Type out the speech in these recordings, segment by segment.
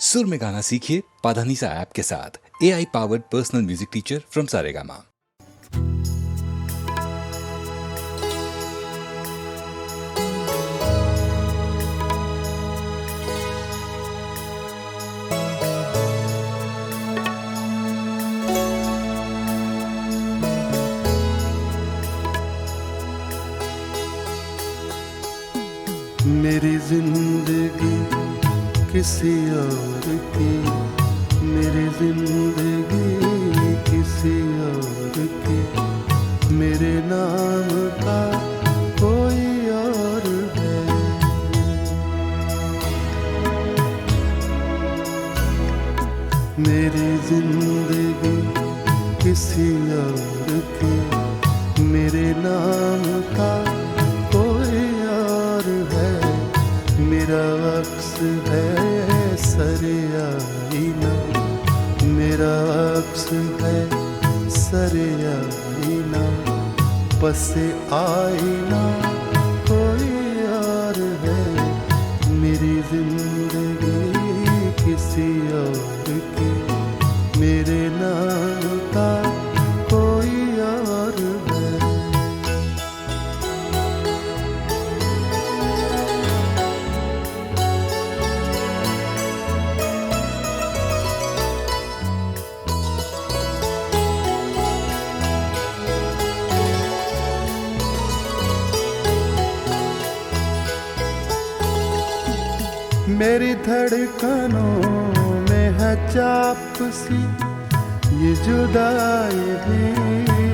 सुर में गाना सीखिए पाधानीसा ऐप के साथ। AI powered personal music teacher from Saregama. मेरी जिंदगी किसी और की, मेरी जिंदगी किसी और की, मेरे नाम का कोई और है। मेरी जिंदगी किसी और की, मेरे नाम का कोई और है। मेरा अक्स है सरे आईना, मेरा अक्स है सरे आईना, पसे आईना कोई और है। मेरी जिंदगी किसी और की, मेरे नाम का कोई और है। मेरी धड़कनों में है चाप सी, ये जुदाई भी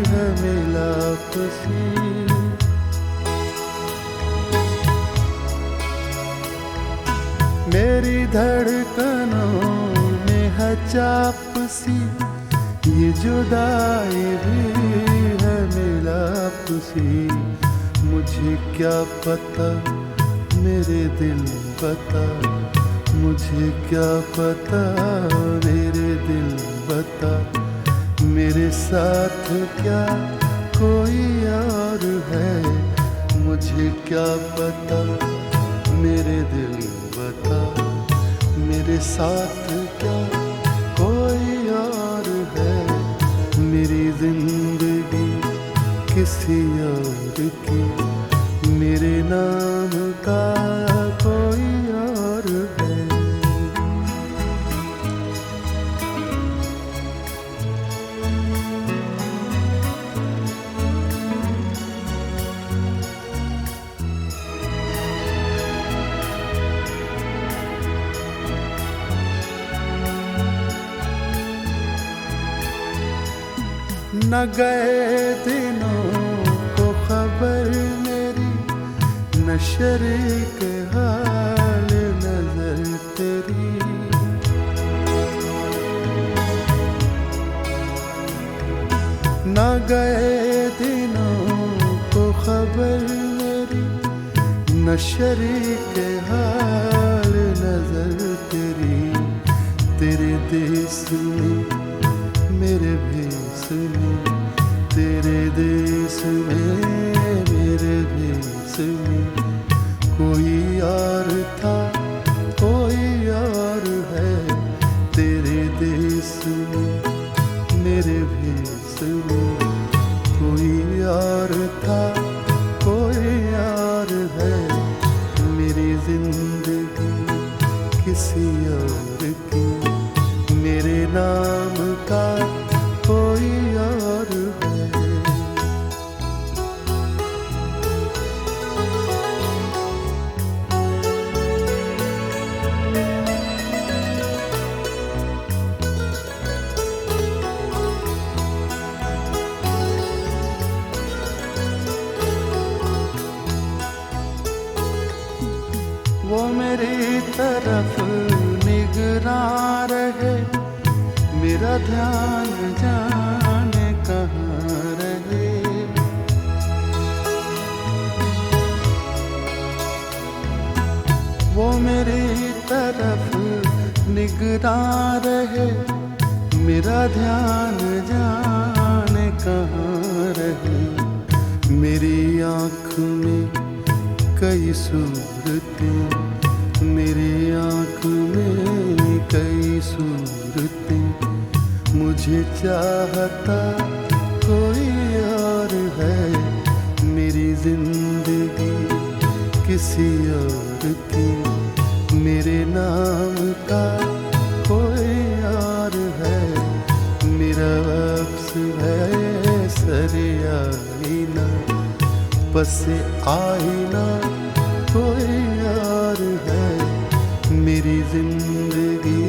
है मिलाप सी। मेरी धड़कनों में है चाप सी, ये जुदाई भी है मिलाप सी। मुझे क्या पता मेरे दिल बता, मुझे क्या पता मेरे दिल बता, मेरे साथ क्या कोई और है। मुझे क्या पता मेरे दिल बता, मेरे साथ क्या कोई और है। मेरी जिंदगी किसी और की, मेरे नाम का कोई और है। न गए दिनों को खबर मेरी, न शरीक हाल नजर तेरी। न गए दिनों को खबर मेरी, न शरीक हाल नजर तेरी। तेरे देश में मेरे भेस में, तेरे देश में मेरे भेस में, कोई और था कोई और है। तेरे देश में मेरे भेस में, कोई और था कोई और है। मेरी जिंदगी किसी और की, मेरे नाम का कोई और है। वो मेरी तरफ निगरां रहे, मेरा ध्यान जाने कहाँ रहे। वो मेरी तरफ निगरां रहे, मेरा ध्यान जाने कहाँ रहे। मेरी आँख में कई सूरतें, मेरी आँख में चाहता कोई और है, मेरी जिंदगी किसी और की, मेरे नाम का कोई और है, मेरा वक्स है सरियाना, बस आईना कोई और है, मेरी जिंदगी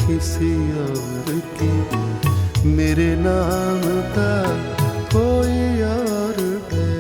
किसी और की, मेरे नाम का कोई और है।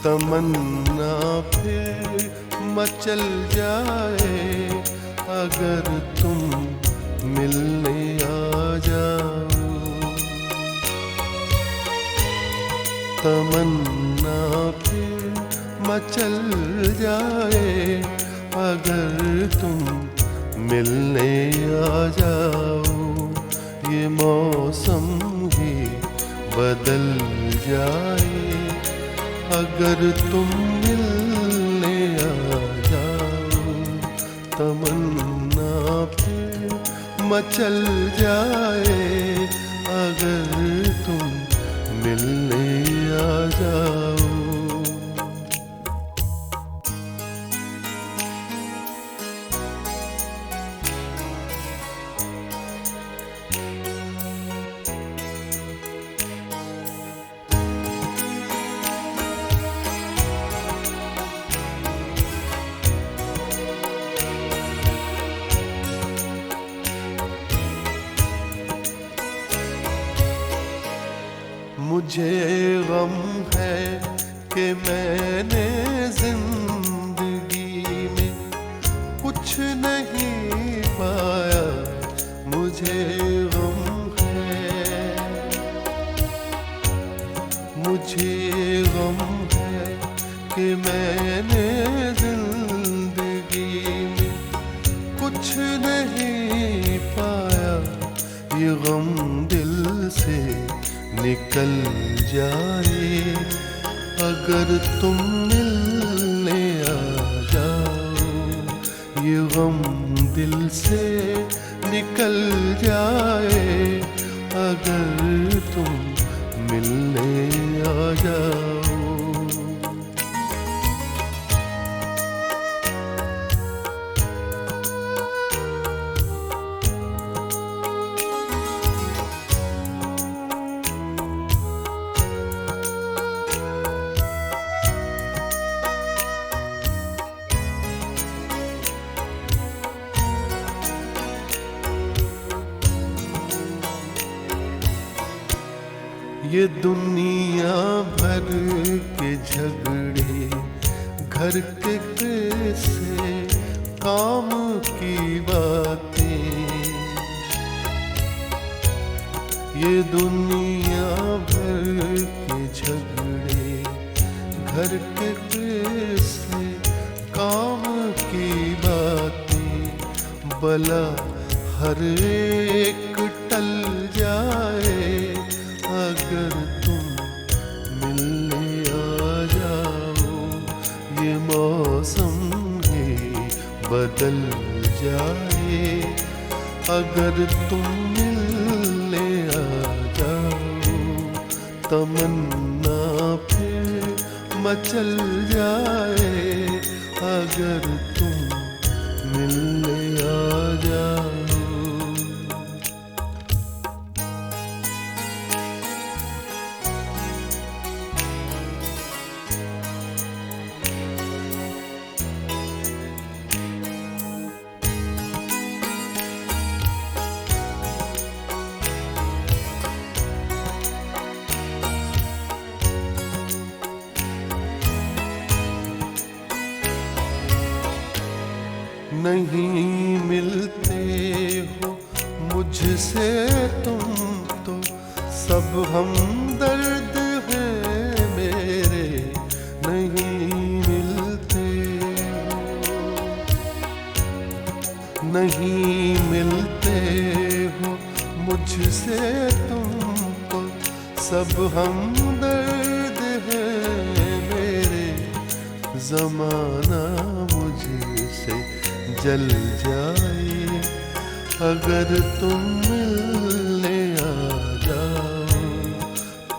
तमन्ना फिर मचल जाए अगर तुम मिलने आ जाओ, तमन्ना फिर मचल जाए अगर तुम मिलने आ जाओ, ये मौसम ही बदल जाए अगर तुम मिलने आ जाओ, तमन्ना फिर मचल जाए अगर तुम मिलने आ जाओ। मुझे गम है कि मैंने जिंदगी में कुछ नहीं पाया, मुझे गम है, मुझे गम है कि मैंने जिंदगी में कुछ नहीं पाया, ये गम दिल से निकल जाए अगर तुम मिलने आ जाओ, ये गम दिल से निकल जाए अगर तुम मिलने आ जाओ। ये दुनिया भर के झगड़े घर के कैसे काम की बातें, ये दुनिया भर के झगड़े घर के कैसे काम की बातें, भला हर एक टल जाए अगर तुम मिलने आ जाओ, ये मौसम ही बदल जाए अगर तुम मिलने आ जाओ, तमन्ना फिर मचल जाए अगर तुम मिलने आ जाओ। नहीं मिलते हो मुझसे तुम तो सब हमदर्द हैं मेरे, नहीं मिलते हो, नहीं मिलते हो मुझसे तुम तो सब हमदर्द हैं मेरे। ज़माना मुझसे जल जाए अगर तुम मिलने आ जाओ,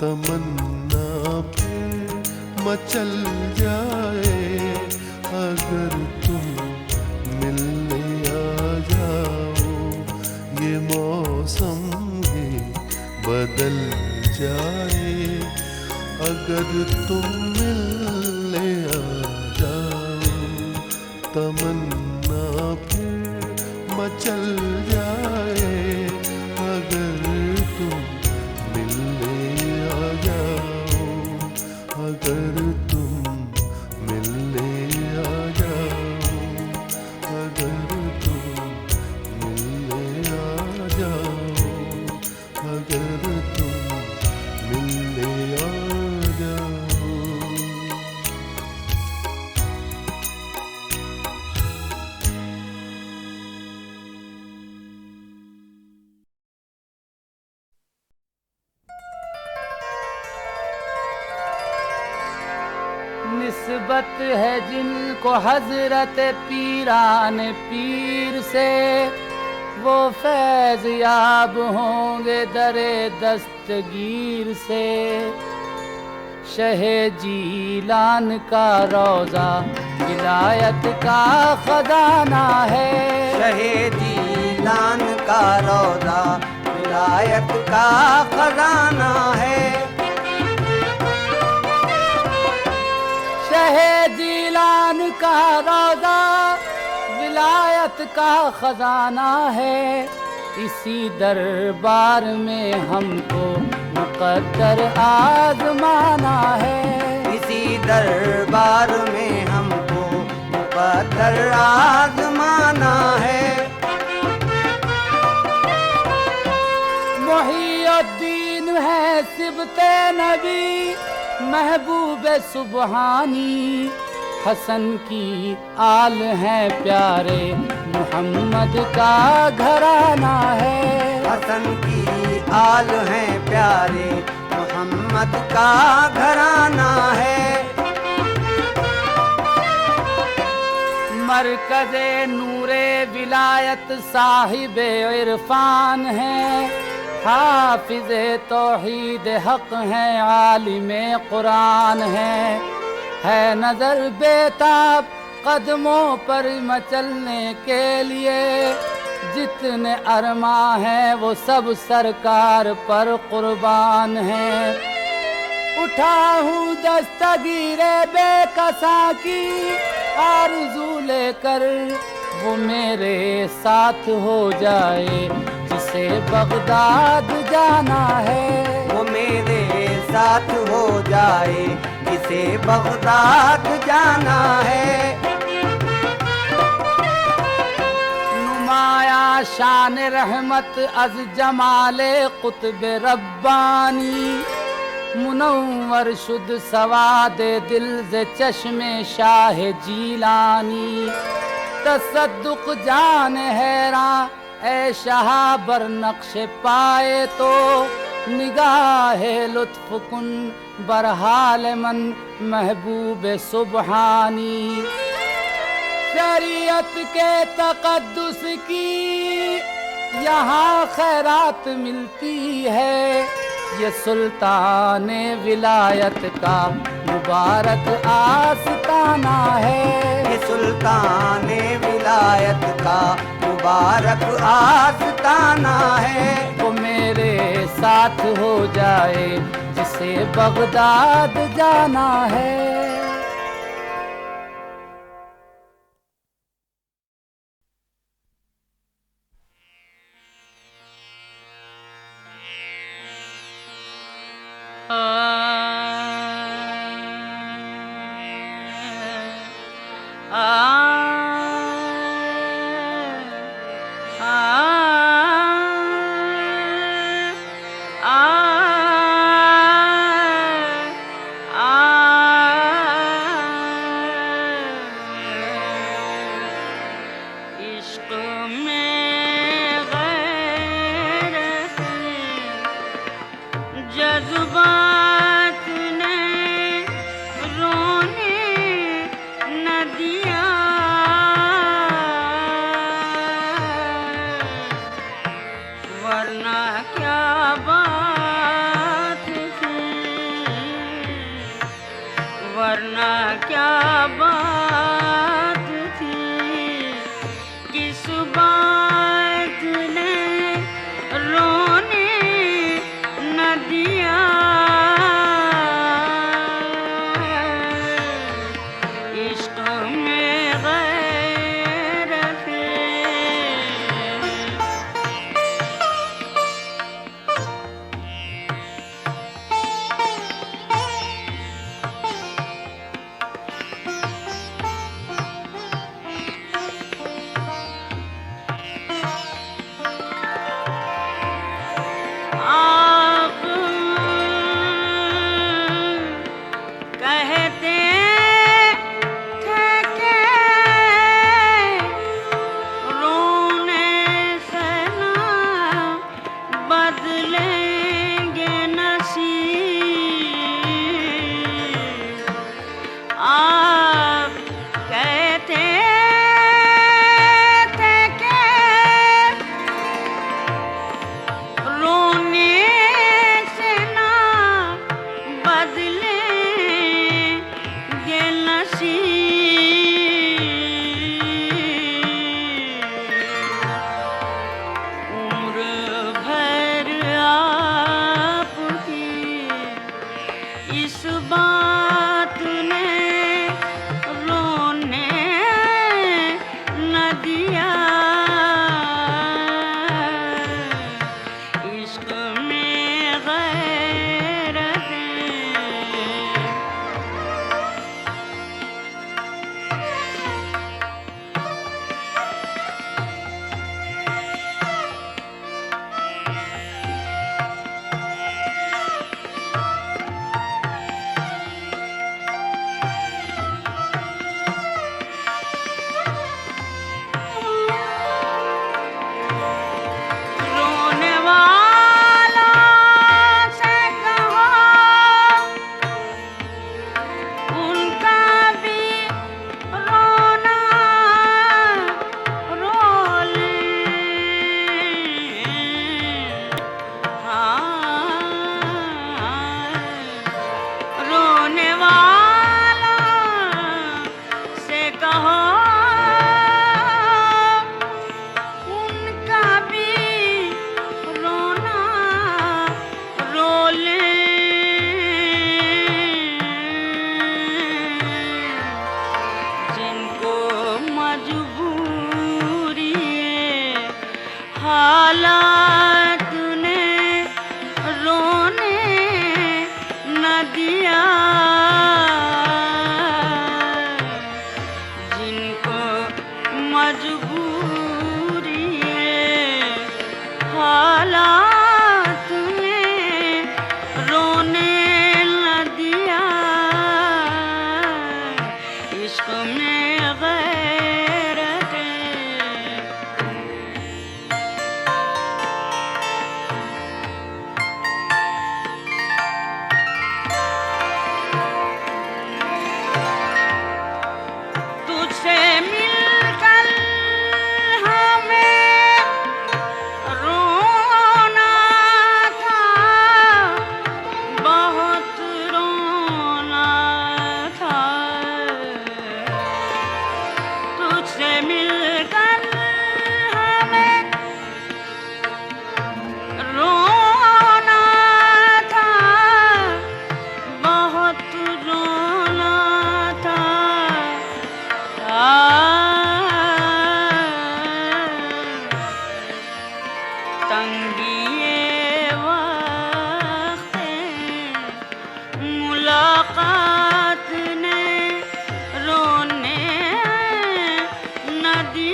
तमन्ना फिर मचल जाए अगर तुम मिलने आ जाओ। ये मौसम ही बदल जाए अगर तुम मिलने आ जाओ, तमन्ना फिर मचल जाए अगर तुम मिलने आ जाओ, अगर तुम मिलने आ जाओ, अगर तुम मिलने आ जाओ, अगर तुम मिलने आ जाओ। निस्बत है जिनको हजरत पीरान पीर से, वो फैज याब होंगे दरे दस्तगीर से। शहे जीलान का रोजा विलायत का खजाना है, शहे जीलान का रोजा विलायत का खजाना है। शहे जीलान का रोजा विलायत का खजाना है। इसी दरबार में हमको मुकद्दर आजमाना है, इसी दरबार में हमको मुकद्दर आजमाना है। मुहियुद्दीन है सिबते नबी महबूब सुबहानी, हसन की आल है प्यारे मोहम्मद का घराना है, हसन की आल है प्यारे मोहम्मद का घराना है। मरकज़े नूरे विलायत साहिब इरफान है, हाफिज़े तौहीद हक है आलिमे कुरान है नजर बेताब कदमों पर मचलने के लिए। जितने अरमा हैं वो सब सरकार पर कुर्बान हैं। उठा हूँ दस्तगीरे बेकसा की आरज़ू लेकर, वो मेरे साथ हो जाए जिसे बगदाद जाना है, वो मेरे साथ हो जाए जिसे बगदाद जाना है। नुमाया शान रहमत अज जमाले कुतुब रब्बानी, मुनव्वर शुद्ध सवाद दिल से चश्मे शाह जीलानी। तसद्दुक जान हैरान ऐ शाह बर नक्श पाए तो, निगाहे लुत्फ कुन बरहाल मन महबूब सुबहानी। शरीयत के तकद्दुस की यहाँ खैरात मिलती है, ये सुल्तान विलायत का मुबारक आस्ताना है, ये सुल्तान विलायत का मुबारक आस्ताना है। वो मेरे साथ हो जाए जिसे बगदाद जाना है। इश्क में गैरत जज्बात ने रोने न दिया, वरना क्या बात थी, वरना क्या बात थी, किस बात ने रोने न दिया। इश्क में गैरत आप कहते थे कि रोने से ना बदलेंगे नसीब। आप कहते थे कि रोने से ना बदलेंगे नसीब। उम्र भर आपकी इस बात ने रोने न दिया। इश्क में गैरत रोने वाला से कहो उनका भी रोना रो ले। हाँ, रोने वाला से कहो उनका भी रोना रो ले। जिनको मजबूरी हालात ने रोने न दिया, जिनको मजबूरी हालात ने रोने न दिया। इश्क में गैरत तुझसे मिलकर हमें रोना था, बहुत रोना था। तुझसे मिलकर हमें रोना था, बहुत रोना था। तंगिए वक्त मुलाकात ने रोने न दिया।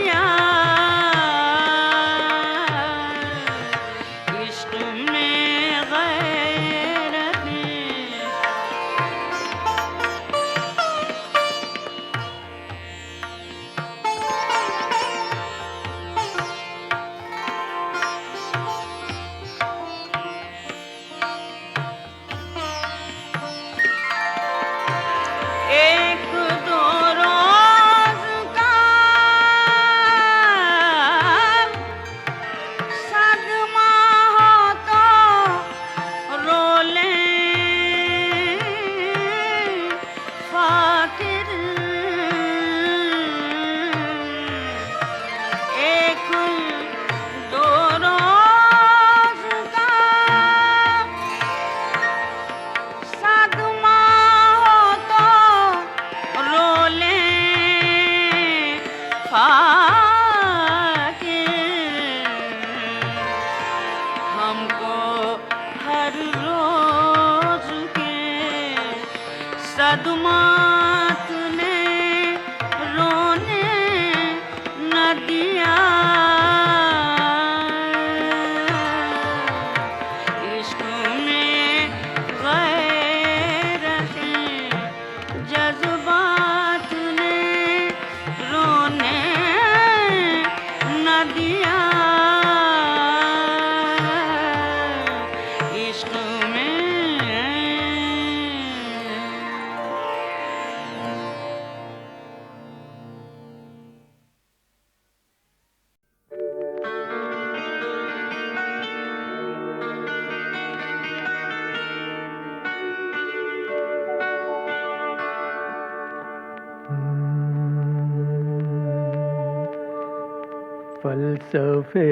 फलसफे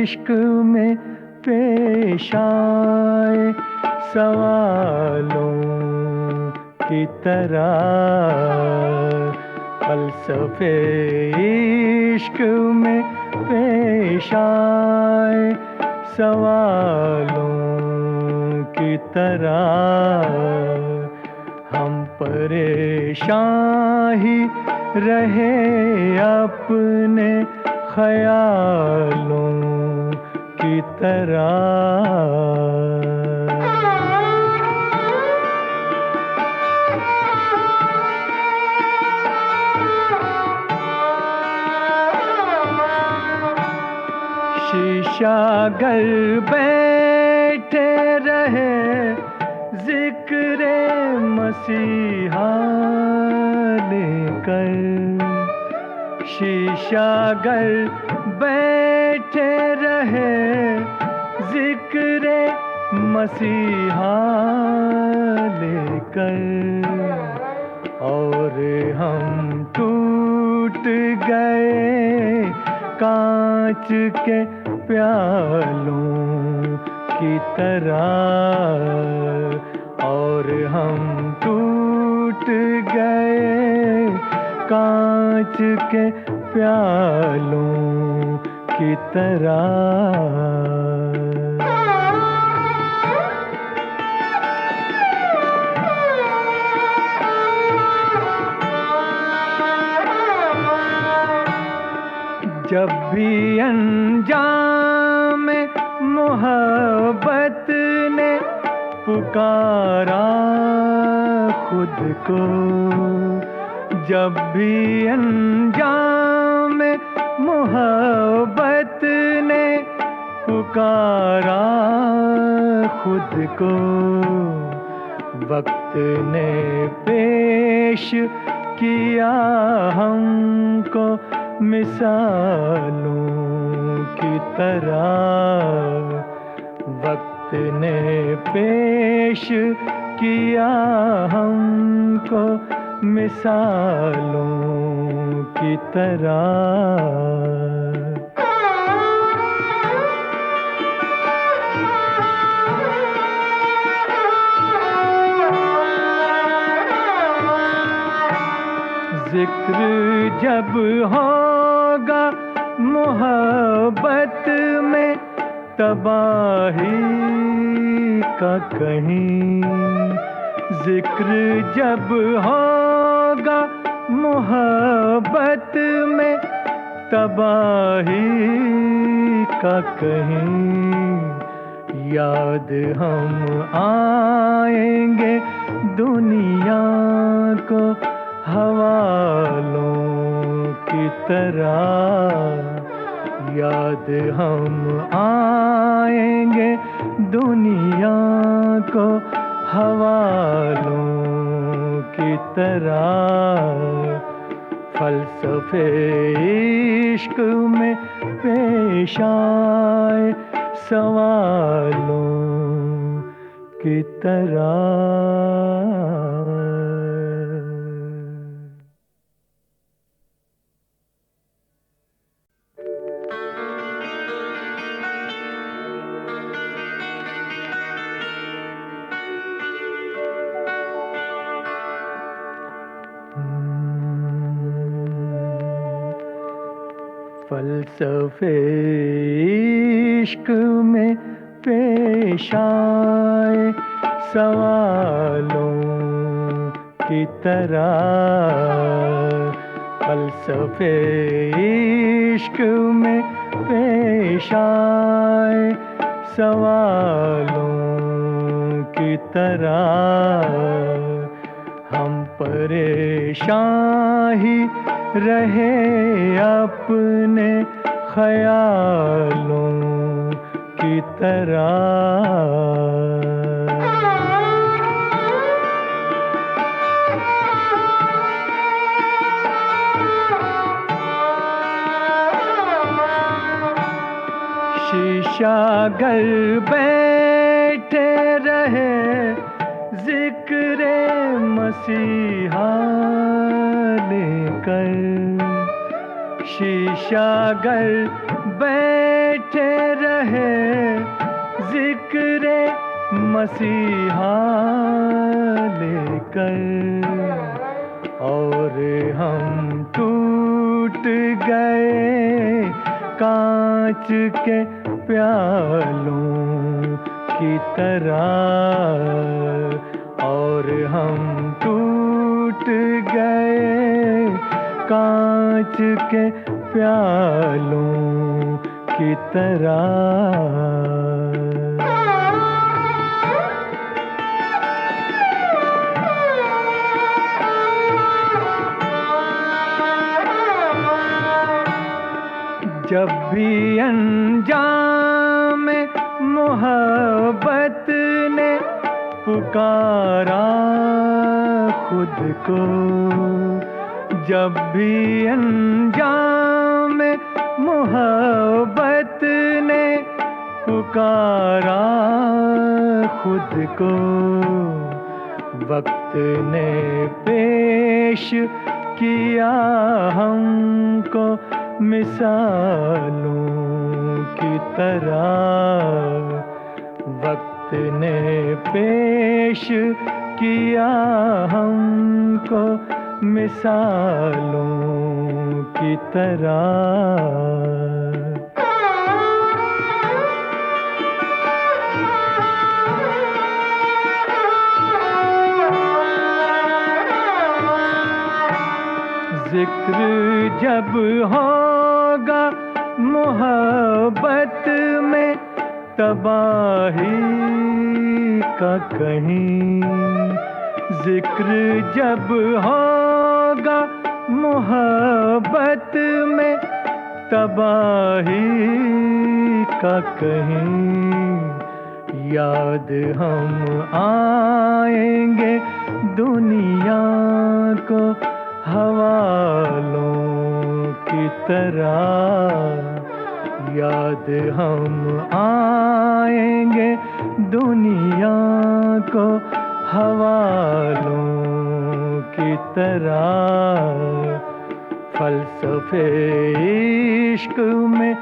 इश्क में पेश आए सवालों की तरह, फलसफे इश्क में पेश आए सवालों की तरह, हम परेशान ही रहे अपने ख्यालों की तरह। शीशागर बैठे रहे जिक्रे मसीहा लेकर, शीशागर बैठे रहे जिक्रे मसीहा लेकर, और हम टूट गए कांच के प्यालों की तरह, और हम टूट गए कांच के प्यालों की तरह। जब भी अंजाम मोहब्बत ने पुकारा खुद को, जब भी अंजाम मोहब्बत ने पुकारा खुद को, वक्त ने पेश किया हमको मिसालों की तरह, वक्त ने पेश किया हमको मिसालों की तरह। जिक्र जब होगा मोहब्बत में तबाही का कहीं, जिक्र जब होगा मोहब्बत में तबाही का कहीं, याद हम आएंगे दुनिया को हवालों की तरह, याद हम आएंगे दुनिया को हवालों की तरह, फलसफे इश्क में पेश आए सवालों की तरह। फलसफे इश्क में पेश आए सवालों की तरह, फलसफे इश्क में पेश आए सवालों की तरह, हम परेशान ही रहे अपने ख्यालों की तरह। शीशागर बैठे रहे जिक्रे मसीहा लेकर, शीशागर बैठे रहे जिक्र मसीहा लेकर, और हम टूट गए कांच के प्यालों की तरह, और हम टूट गए कांच के प्यालों की तरह। जब भी अंजाम मोहब्बत ने पुकारा खुद को, जब भी अंजाम मोहब्बत ने पुकारा खुद को, वक्त ने पेश किया हमको मिसालों की तरह, वक्त ने पेश किया हमको मिसालों की तरह। जिक्र जब होगा मोहब्बत में तबाही का कहीं, जिक्र जब होगा मोहब्बत में तबाही का कहीं, याद हम आएंगे दुनिया को हवालों की तरह, याद हम आएंगे दुनिया को हवालों की तरह। फलसफे इश्क में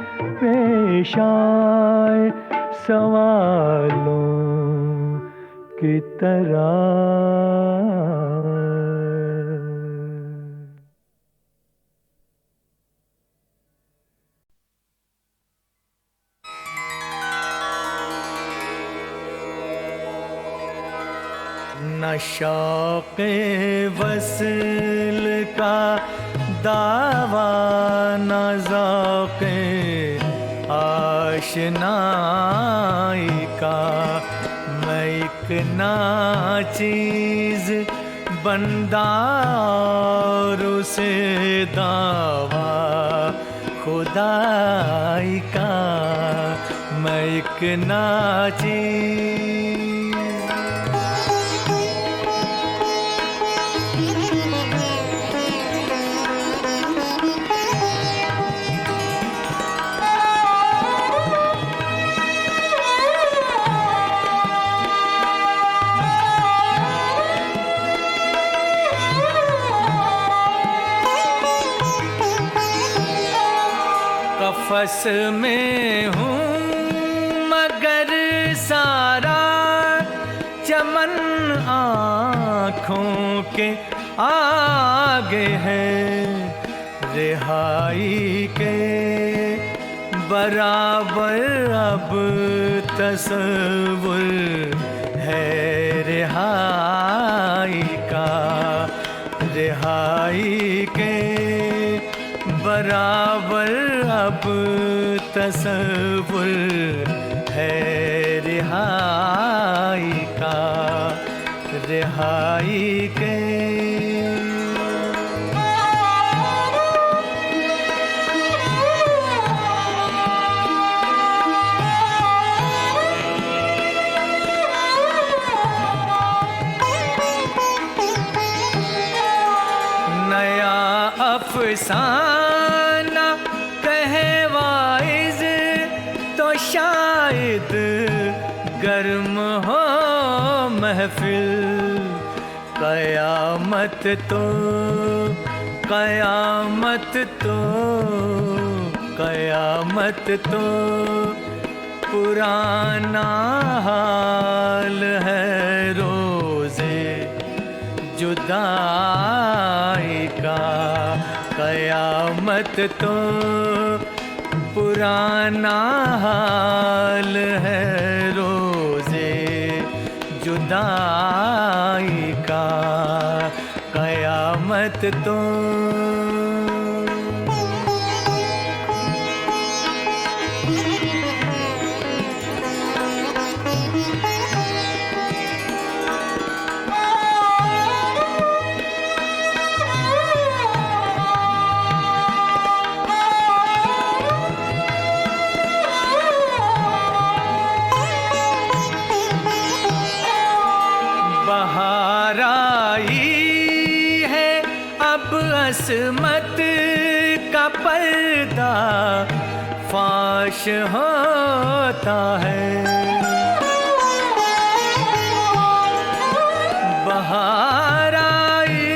पेश आए सवालों की तरह। न शौक़े वस्ल का दावा, न ज़ौक़े आशनाई का, मैं एक नाचीज़ बंदा और उसे दावा खुदाई का, मैं एक नाचीज़। कफ़स में हूँ मगर सारा चमन आँखों के आगे है, रिहाई के बराबर अब तसव्वुर है रिहाई का, रिहाई के बराबर अब तसव्वुर है रिहाई का, रिहाई के। नया अफसाना कहे वाइज़ तो शायद गर्म हो महफिल, क़यामत तो कयामत तो पुराना हाल है, रोज़े जुदाई का। कयामत तो पुराना हाल है, रोज़े जुदाई का। कयामत तो बहार आई है, अब असमत का पर्दा फाश होता है। बहार आई,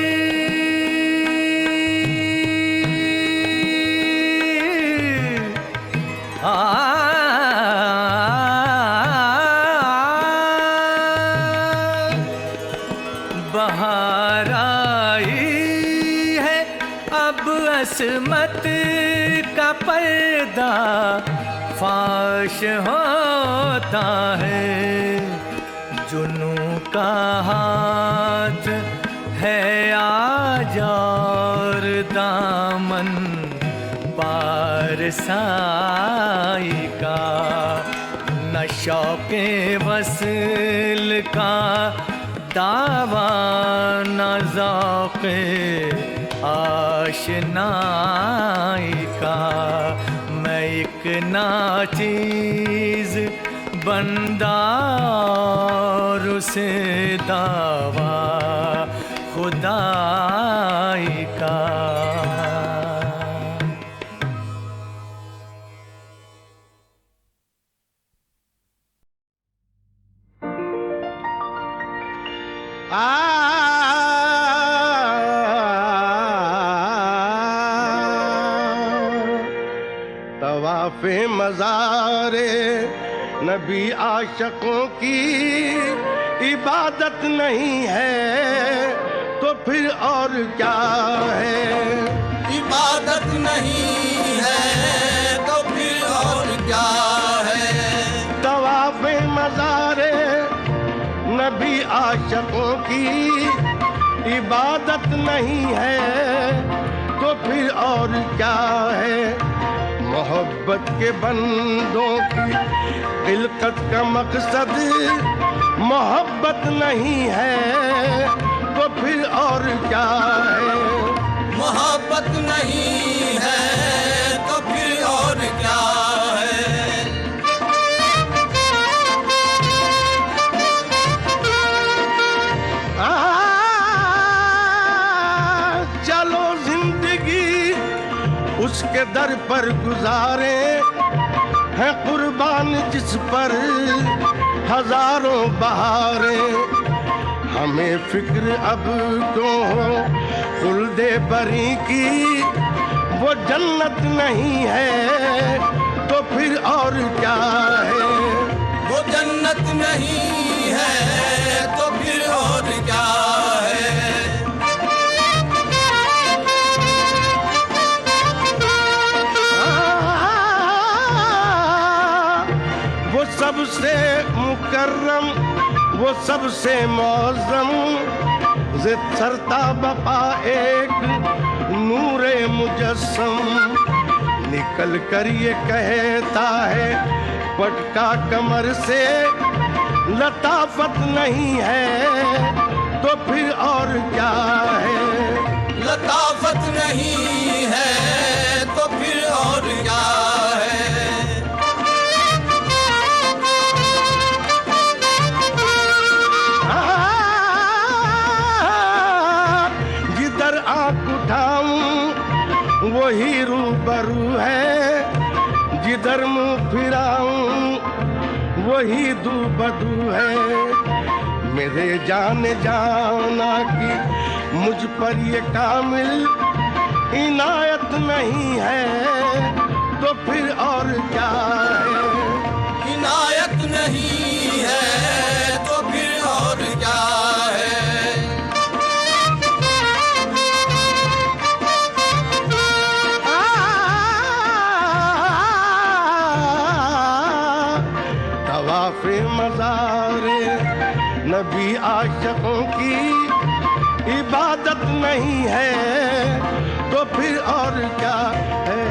बहार आई है, अब असमत का पर्दा फाश होता है। जुनू का हाथ है आजार, दामन पारसाई का। न शौक़े वस्ल का दावा, न ज़ौक़े आशनाई का। मैं एक नाचीज़ बंदा और उसे दावा खुदाई का। तवाफ़े मज़ारे नबी आशिकों की इबादत नहीं है तो फिर और क्या है। इबादत नहीं है तो फिर और क्या है। तवाफ़े मज़ारे नबी आशिकों की इबादत नहीं है तो फिर और क्या है। मोहब्बत के बंदों की खिलकत का मकसद मोहब्बत नहीं है तो फिर और क्या है। मोहब्बत नहीं है तो फिर और क्या है। चलो जिंदगी उसके दर पर गुजारे है कुर्बान जिस पर हजारों बहारें। हमें फिक्र अब क्यों हो खुल्दे बरी की, वो जन्नत नहीं है तो फिर और क्या है। वो जन्नत नहीं है तो फिर और क्या है। वो सबसे मुकर्रम वो सबसे मौज़म सरता बपा एक नूरे मुजस्सम। निकल कर ये कहता है पटका कमर से, लताफत नहीं है तो फिर और क्या है। लताफत नहीं है तो फिर और क्या है। जिधर आँख उठाऊं वही रूबरू है, जिधर मुंह फिराऊं वही दूबदू है। मेरे जाने जाना की मुझ पर ये कामिल नहीं है तो फिर और क्या है। इनायत नहीं है तो फिर और क्या है। तवाफ़े मज़ारे नबी आशिकों की इबादत नहीं है तो फिर और क्या है।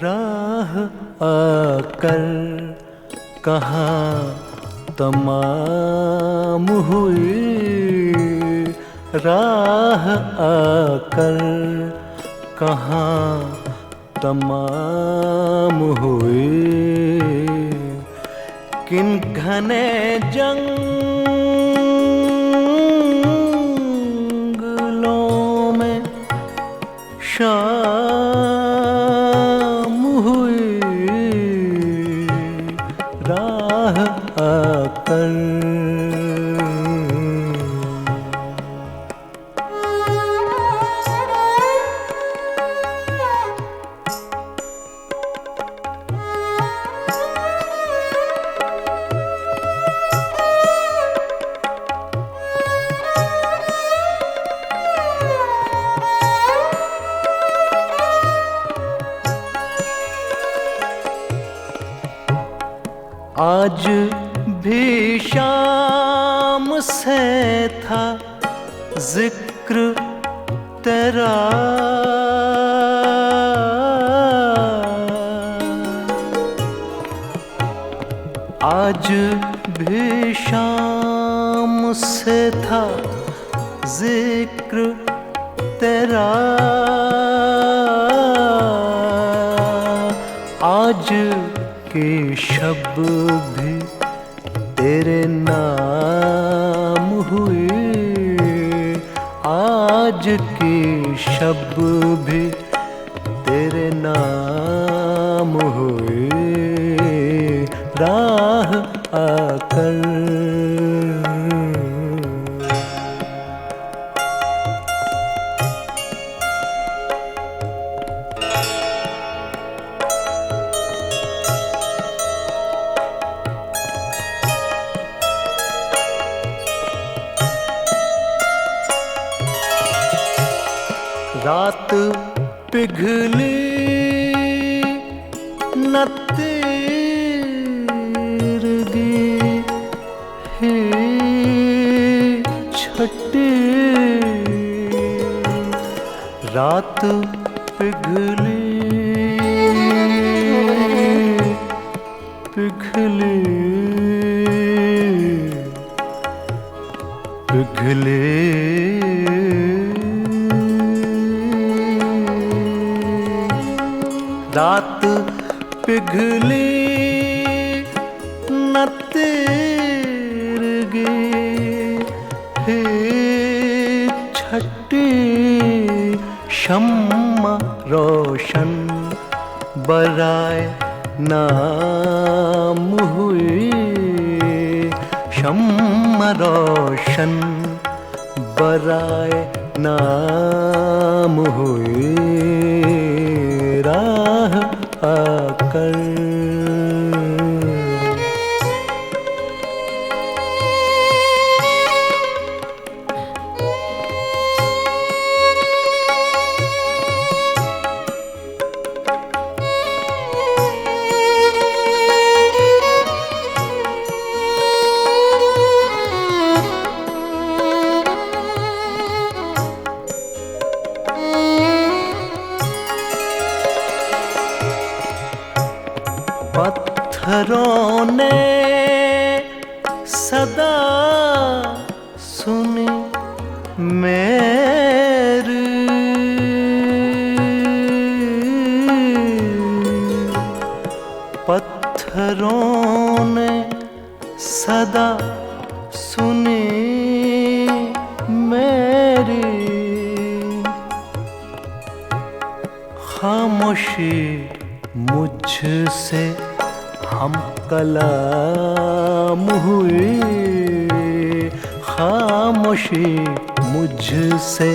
राह आकर कहाँ तमाम हुई, राह आकर कहाँ तमाम हुई। किन घने जंगलों में शाम हुई, राह आकर। आज भी शाम से था जिक्र तेरा, आज भी शाम से था जिक्र तेरा। आज की शब भी तेरे नाम हुई, आज की शब भी तेरे नाम हुई, राह आकर। रात पिघली न तेरगी ही छठी, रात पिघली पिघली पिघली रात पिघली न तेरगी हे छठी, शम्मा रोशन बराए नाम हुई, शम्मा रोशन बराए नाम हुई, राह आकर। सुनी मेरी पत्थरों ने सदा सुनी मेरी खामोशी मुझसे हम कलाम हुई, खामोशी मुझसे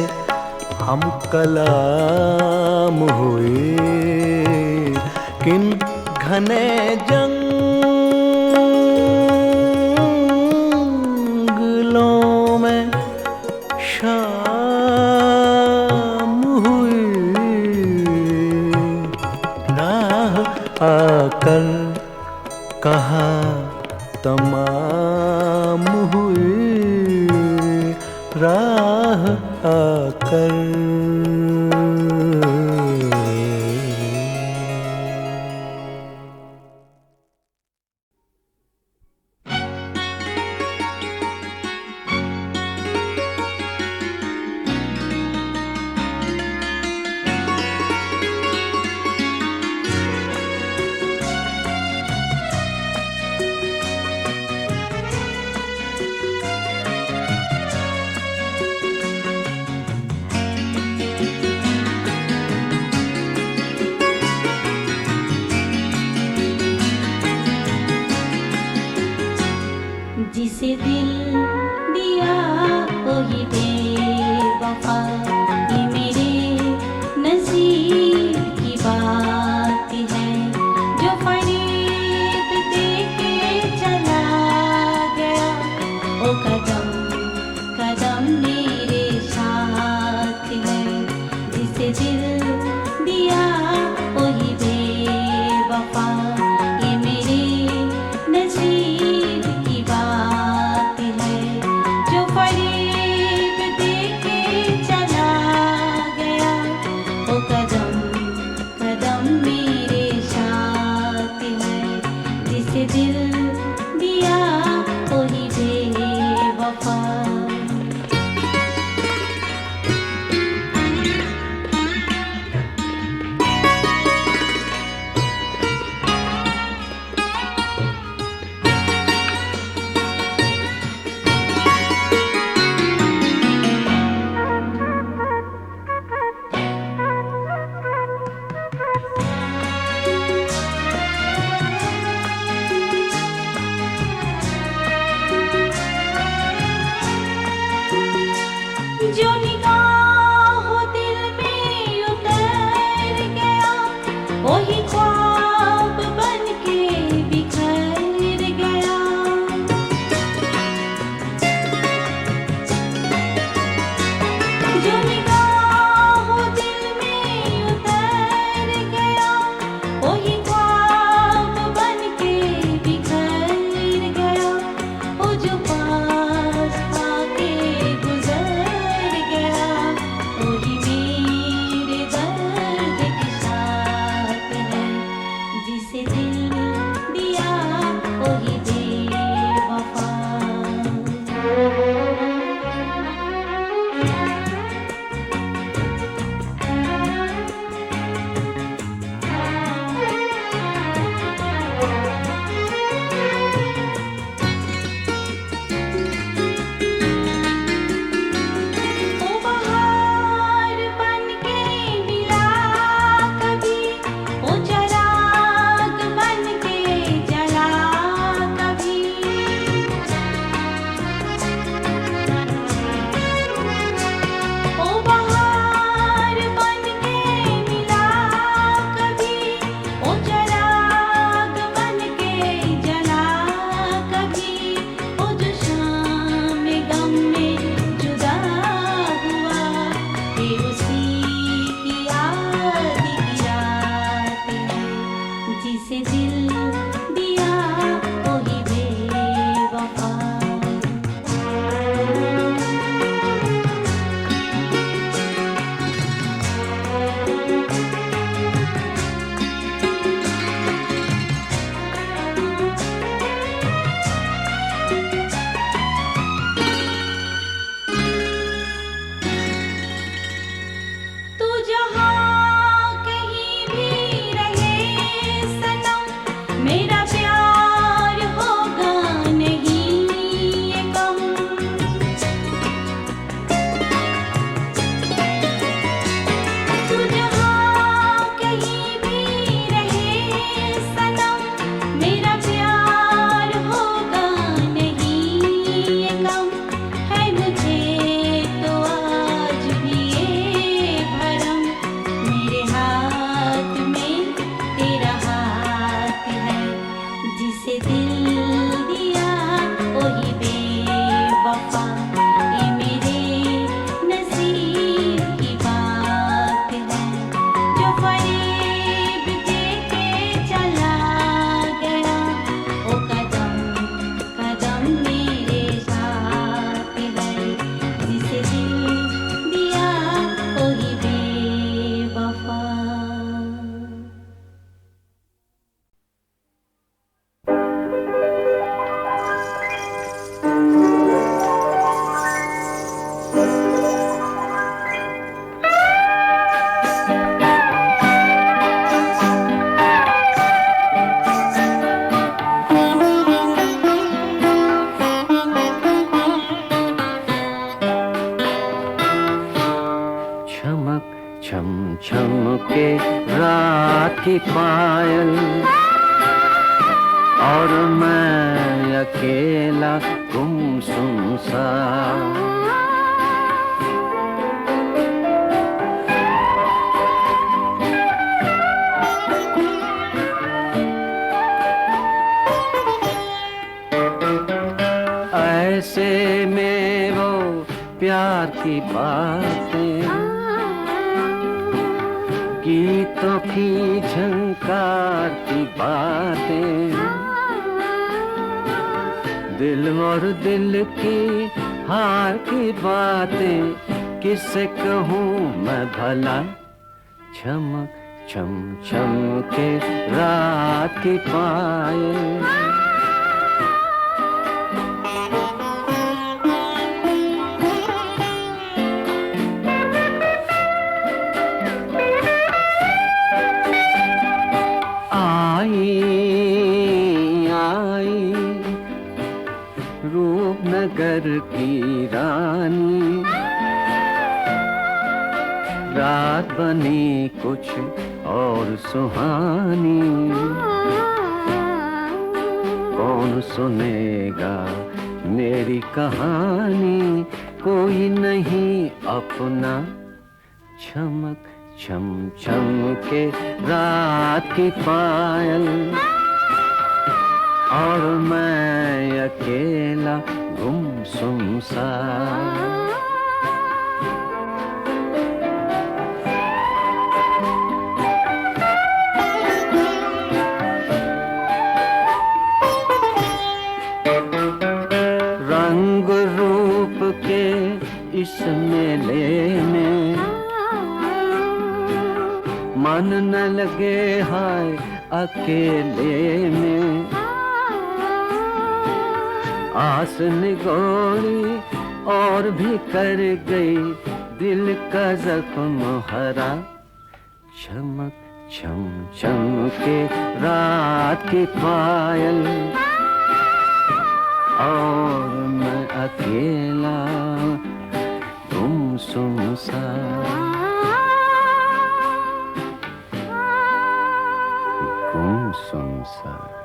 हम कलाम हुई। किन घने जंगलों में शाम हुई, राह आकर कहाँ तमाम हुई, राह आकर। जिसे दिल दिया वही बेवफा, ये मेरे नसीब की बात है। जो फरेब देके चला गया, ओ कदम कदम मेरे साथ है। जिसे दिल दिया वही बेवफा, ये मेरे नसीब की बात है। जो फरेब देके चला गया, ओ कदम कदम मेरे साथ है। जिसे दिल दिया वही बेवफा। जो निगाह दिल में उतर गया, वही ख्वाब बन के बिखर गया। जो निगाह दिल में उतर गया, वही ख्वाब बन के बिखर गया। वो जो पास आके गुजर गया, वही मेरे दर्द के साथ है। जिसे दिल दिया वही बेवफा। छम छम के रात की पायल और मैं अकेला गुमसुम सा। ऐसे में वो प्यार की बातें गीतों की झंकार की बातें दिल और दिल की हार की बातें किससे कहूँ मैं भला। चमक छम छम के रात की पायल रूपनगर की रानी रात बनी कुछ और सुहानी। कौन सुनेगा मेरी कहानी कोई नहीं अपना। चमक छम छम के रात की पायल और मैं अकेला गुमसुम सा। रंग रूप के इस मेले में मन न लगे हाय अकेले में। आस निगोरी और भी कर गई दिल का जख्म हरा। चमक छम छम के रात की पायल और मैं अकेला गुमसुम सा। गुमसुम सा।